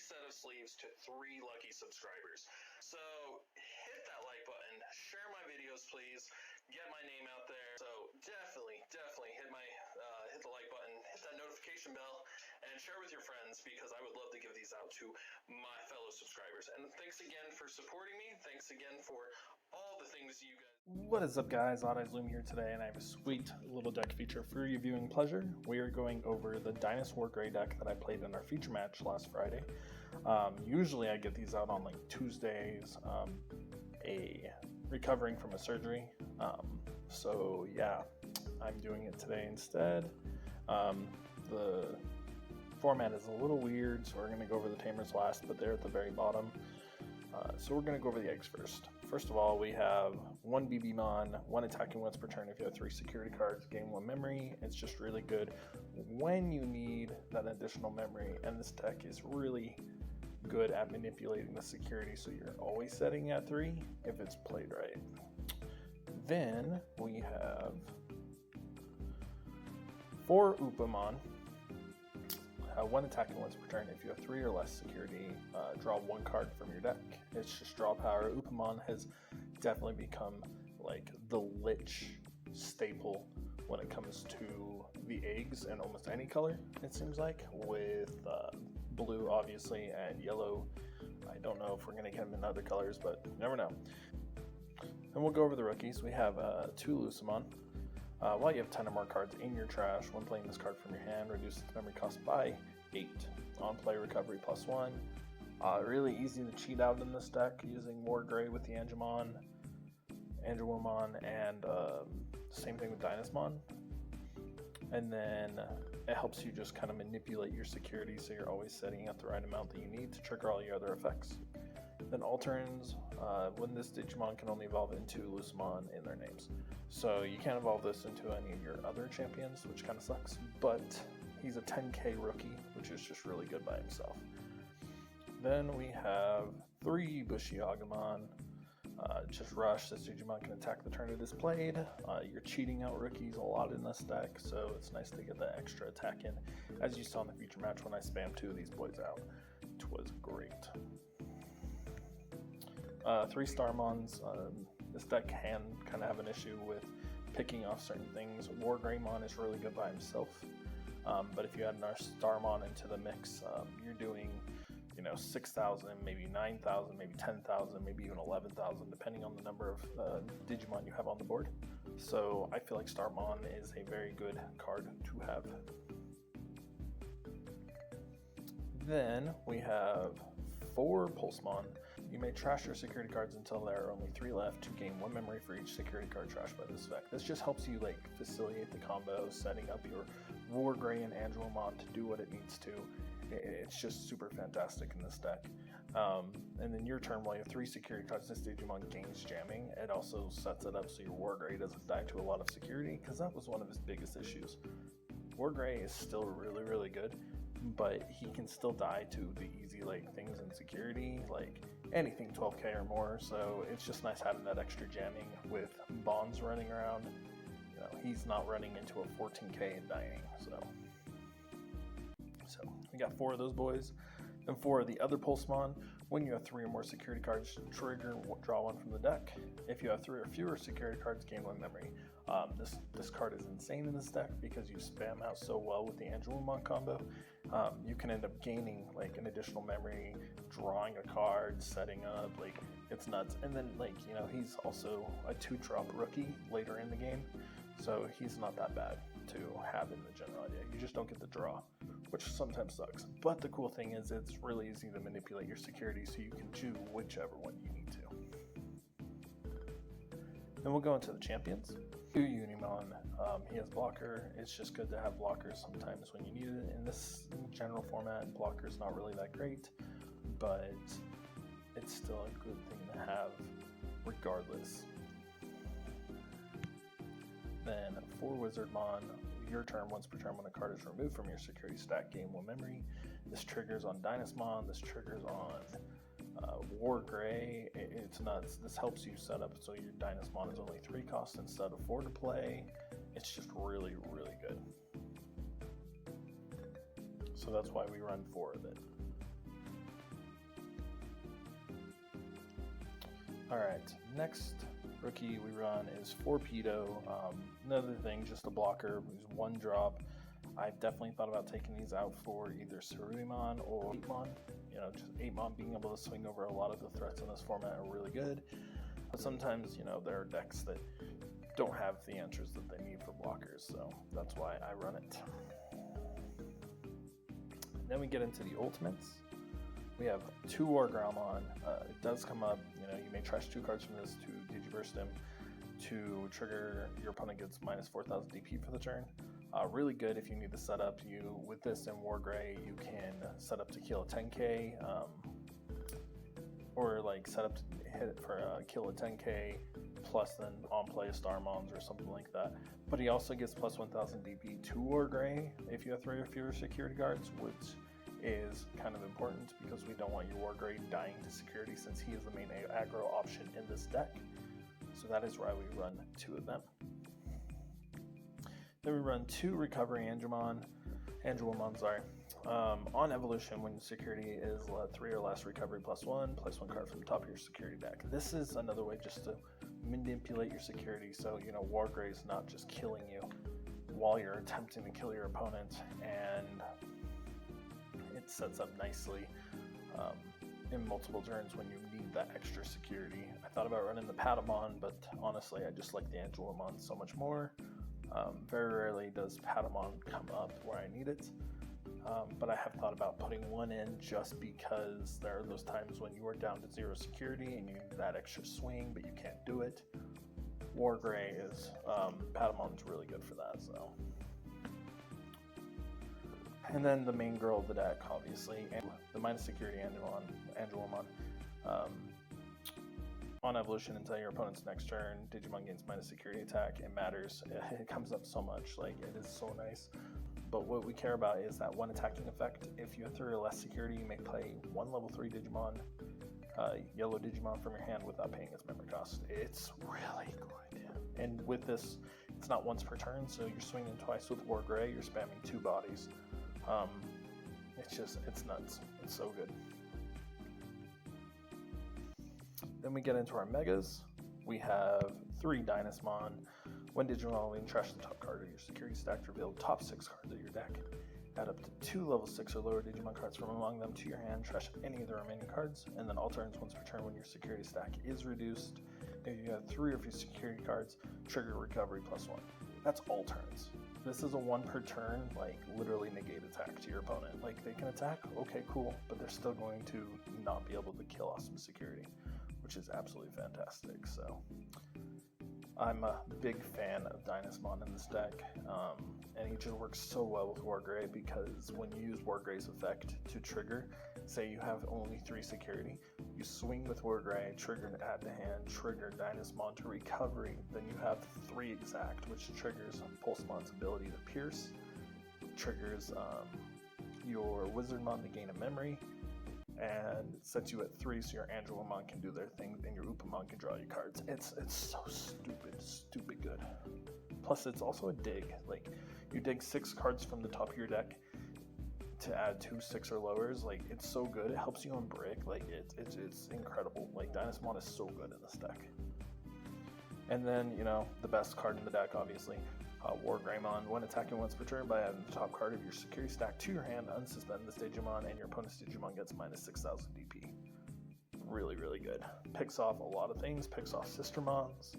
set of sleeves to 3 lucky subscribers. So hit that like button, share my videos please, get my name out there. So definitely hit the like button, hit that notification bell, and share with your friends, because I would love to give these out to my fellow subscribers. And thanks again for supporting me. Thanks again for all the things you guys. What is up, guys? OddEYES Lumia here today, and I have a sweet little deck feature for your viewing pleasure. We are going over the Dynas Wargrey deck that I played in our feature match last Friday. Usually I get these out on like Tuesdays, recovering from a surgery. So yeah, I'm doing it today instead. The format is a little weird, so we're going to go over the Tamers last, but they're at the very bottom. So we're going to go over the eggs first. First of all, we have 1 Digimon, 1 attacking once per turn if you have 3 security cards, gain 1 memory. It's just really good when you need that additional memory, and this deck is really good at manipulating the security, so you're always setting at 3 if it's played right. Then we have 4 Upamon. 1 attacking once per turn. If you have 3 or less security, draw 1 card from your deck. It's just draw power. Upamon has definitely become like the lich staple when it comes to the eggs in almost any color, it seems like, with blue obviously and yellow. I don't know if we're going to get them in other colors, but you never know. And we'll go over the rookies. We have 2 Lucemon. While you have 10 or more cards in your trash, when playing this card from your hand, reduces the memory cost by 8. On play, recovery +1. Really easy to cheat out in this deck using Wargrey with the Angemon, and same thing with Dynasmon. And then it helps you just kind of manipulate your security, so you're always setting at the right amount that you need to trigger all your other effects. Then alterns, when this Digimon can only evolve into Lucemon in their names. So you can't evolve this into any of your other champions, which kind of sucks, but he's a 10k rookie, which is just really good by himself. Then we have 3 Bushiagamon. Just rush, this Digimon can attack the turn it is played. You're cheating out rookies a lot in this deck, so it's nice to get that extra attack in. As you saw in the feature match when I spammed 2 of these boys out, it was great. 3 Starmons. This deck can kind of have an issue with picking off certain things. Wargreymon is really good by himself, but if you add another Starmon into the mix, you're doing 6,000, maybe 9,000, maybe 10,000, maybe even 11,000, depending on the number of Digimon you have on the board. So I feel like Starmon is a very good card to have. Then we have 4 Pulsemon. You may trash your security cards until there are only 3 left to gain 1 memory for each security card trashed by this effect. This just helps you facilitate the combo, setting up your Wargrey and Angemon to do what it needs to. It's just super fantastic in this deck. And then your turn, while you have 3 security cards, this Digimon gains jamming. It also sets it up so your Wargrey doesn't die to a lot of security, because that was one of his biggest issues. Wargrey is still really, really good, but he can still die to the easy things in security, like anything 12k or more. So it's just nice having that extra jamming with bonds running around. He's not running into a 14k and dying. So we got 4 of those boys. And 4 of the other Pulsemon, when you have 3 or more security cards, trigger, draw 1 from the deck. If you have 3 or fewer security cards, gain 1 memory. This card is insane in this deck because you spam out so well with the Angemon combo. You can end up gaining an additional memory, drawing a card, setting up, it's nuts. And then he's also a 2-drop rookie later in the game, so he's not that bad to have in the general idea. You just don't get the draw, which sometimes sucks. But the cool thing is it's really easy to manipulate your security, so you can choose whichever one you need to. Then we'll go into the champions. 2 Unimon. He has blocker. It's just good to have blockers sometimes when you need it. In this general format, blocker's not really that great, but it's still a good thing to have regardless. Then 4 Wizardmon. Your turn, once per turn, when a card is removed from your security stack, gain 1 memory. This triggers on Dynasmon. This triggers on Wargrey. It's nuts. This helps you set up so your Dynasmon is only 3 cost instead of 4 to play. It's just really, really good. So that's why we run 4 of it. Alright, next rookie we run is Forpedo. Another thing, just a blocker, who's 1 drop. I've definitely thought about taking these out for either Sarudimon or 8mon. You know, just 8mon being able to swing over a lot of the threats in this format are really good. But sometimes, you know, there are decks that don't have the answers that they need for blockers, so that's why I run it. Then we get into the ultimates. We have 2 Wargrey. It does come up, you know, you may trash 2 cards from this to Digiburst him to trigger your opponent gets minus 4,000 DP for the turn. Really good if you need the setup. With this in Wargrey, you can set up to kill a 10k, or like set up to hit it for kill a 10k plus then on play a Starmons or something like that. But he also gets plus 1,000 DP to Wargrey if you have 3 or fewer security guards, which is kind of important because we don't want your Wargrey dying to security since he is the main aggro option in this deck. So that is why we run 2 of them. Then we run 2 recovery Angelmon. On evolution, when security is 3 or less, recovery +1, place 1 card from the top of your security deck. This is another way just to manipulate your security, so you know Wargrey is not just killing you while you're attempting to kill your opponent, and it sets up nicely in multiple turns when you need that extra security. I thought about running the Patamon, but honestly, I just like the Angelmon so much more. Very rarely does Patamon come up where I need it, but I have thought about putting 1 in just because there are those times when you are down to 0 security and you need that extra swing, but you can't do it. Wargrey is, Patamon's really good for that, so. And then the main girl of the deck, obviously, and the minus security Angelmon. On evolution, until your opponent's next turn, Digimon gains minus security attack. It matters. It comes up so much. Like, it is so nice. But what we care about is that 1 attacking effect. If you have 3 or less security, you may play 1 level 3 Digimon, yellow Digimon from your hand without paying its memory cost. It's really good. And with this, it's not once per turn, so you're swinging twice with Wargrey. You're spamming 2 bodies. It's nuts. It's so good. Then we get into our megas. We have 3 Dynasmon. When Digimon lean, trash the top card of your security stack to reveal top 6 cards of your deck. Add up to 2 level 6 or lower Digimon cards from among them to your hand. Trash any of the remaining cards, and then alternates once per turn when your security stack is reduced. If you have 3 or fewer security cards, trigger recovery +1. That's all turns. This is a 1 per turn, like literally negate attack to your opponent. Like they can attack, okay, cool, but they're still going to not be able to kill awesome security, which is absolutely fantastic. So I'm a big fan of Dynasmon in this deck, and he just works so well with Wargrey because when you use Wargrey's effect to trigger, say you have only 3 security, you swing with Wargrey, trigger an add to hand, trigger Dynasmon to recovery, then you have 3 exact, which triggers Pulsemon's ability to pierce, triggers your Wizardmon to gain a memory, and sets you at 3 so your Angelmon can do their thing and your Upamon can draw you cards. It's so stupid good. Plus it's also a dig. Like you dig 6 cards from the top of your deck to add 2 6 or lowers. Like it's so good. It helps you on brick. Like it's incredible. Like Dynasmon is so good in this deck. And then, you know, the best card in the deck, obviously, Wargreymon. When attacking once per turn by adding the top card of your security stack to your hand, unsuspend this Digimon, and your opponent's Digimon gets minus 6,000 DP. Really, really good. Picks off a lot of things. Picks off Sistermons.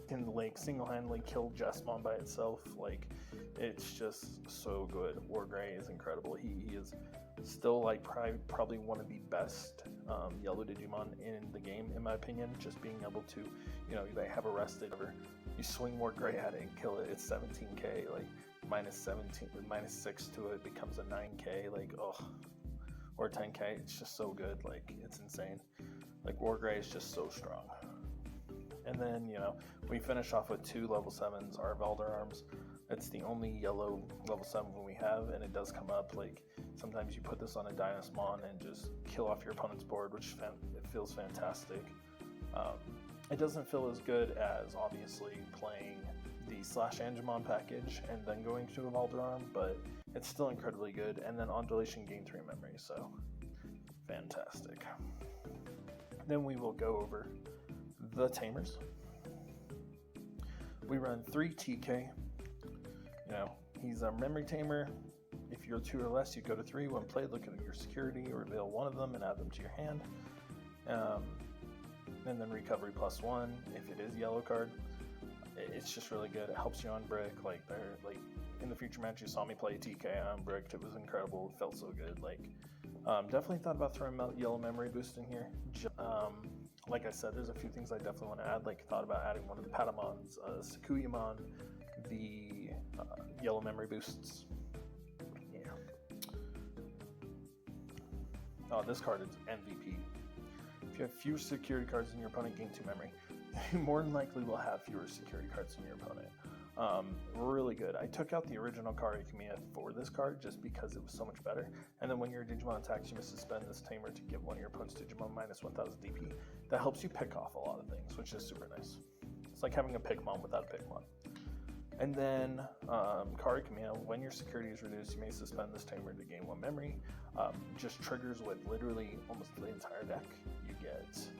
Can like single-handedly kill Jessmon by itself. Like it's just so good. Wargrey is incredible. He is still like probably one of the best yellow Digimon in the game, in my opinion. Just being able to, you know, they have arrested or you swing Wargrey at it and kill it. It's 17k, like minus 6 to it becomes a 9k, like or 10k. It's just so good. Like it's insane. Like Wargrey is just so strong. And then, you know, we finish off with 2 level 7s, our Valderarms. It's the only yellow level 7 we have, and it does come up. Like, sometimes you put this on a Dynasmon and just kill off your opponent's board, which it feels fantastic. It doesn't feel as good as, obviously, playing the /Angemon package and then going to a Valderarm, but it's still incredibly good. And then on deletion, gain 3 memories, so fantastic. Then we will go over the Tamers. We run 3 TK. You know, he's a memory tamer. If you're 2 or less, you go to 3. When played, look at your security, reveal one of them, and add them to your hand. And then recovery +1 if it is yellow card. It's just really good. It helps you on brick. Like in the future match, you saw me play TK on brick. It was incredible. It felt so good. Definitely thought about throwing yellow memory boost in here. Like I said, there's a few things I definitely want to add. Thought about adding one of the Patamons, Sakuyamon, the yellow memory boosts. Yeah. Oh, this card is MVP. If you have fewer security cards than your opponent, gain 2 memory. You more than likely will have fewer security cards than your opponent. Really good. I took out the original Kari Kamiya for this card just because it was so much better. And then when your Digimon attacks, you must suspend this tamer to give one of your opponent's Digimon minus 1000 DP. That helps you pick off a lot of things, which is super nice. It's like having a Pikmon without a Pikmon. And then Kari Kamiya, when your security is reduced, you may suspend this tamer to gain 1 memory. Just triggers with literally almost the entire deck. You get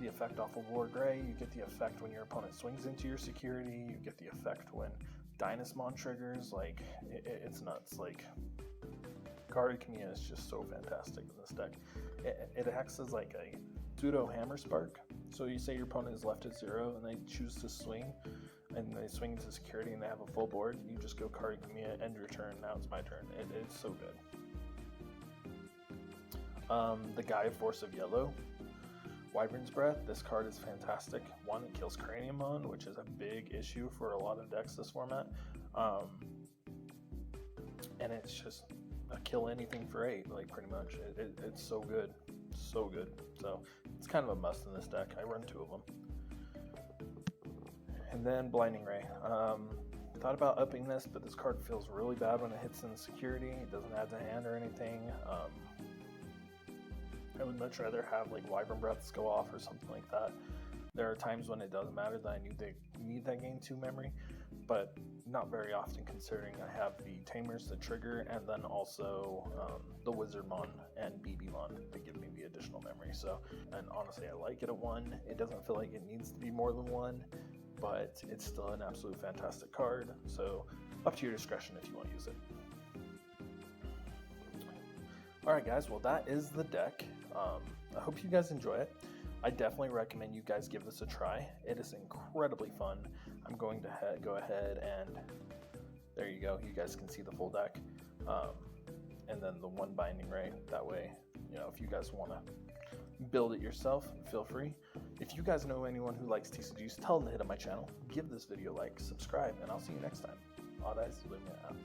the effect off of Wargrey, you get the effect when your opponent swings into your security, you get the effect when Dynasmon triggers. It's nuts. Kari Kamiya is just so fantastic in this deck. It acts as like a pseudo hammer spark. So you say your opponent is left at 0 and they choose to swing, and they swing into security and they have a full board, you just go Kari Kamiya, end your turn, now it's my turn. It's so good. The Gaia Force of Yellow, Wyvern's Breath. This card is fantastic. 1, it kills Craniumon, which is a big issue for a lot of decks this format. And it's just a kill anything for 8, pretty much. It's so good. So good. So it's kind of a must in this deck. I run 2 of them. And then Blinding Ray. Thought about upping this, but this card feels really bad when it hits in security. It doesn't add to hand or anything. I would much rather have Wyvern Breaths go off or something like that. There are times when it doesn't matter that I need that gain 2 memory, but not very often, considering I have the Tamers, the trigger, and then also the Wizardmon and BBmon to give me the additional memory. So, and honestly, I like it at 1. It doesn't feel like it needs to be more than 1, but it's still an absolute fantastic card. So, up to your discretion if you want to use it. Alright guys, well that is the deck. I hope you guys enjoy it. I definitely recommend you guys give this a try. It is incredibly fun. I'm going to go ahead and there you go. You guys can see the full deck. And then the 1 Binding Ray. That way, if you guys want to build it yourself, feel free. If you guys know anyone who likes TCGs, tell them to hit up my channel. Give this video a like, subscribe, and I'll see you next time. OddEYES, Lumia out.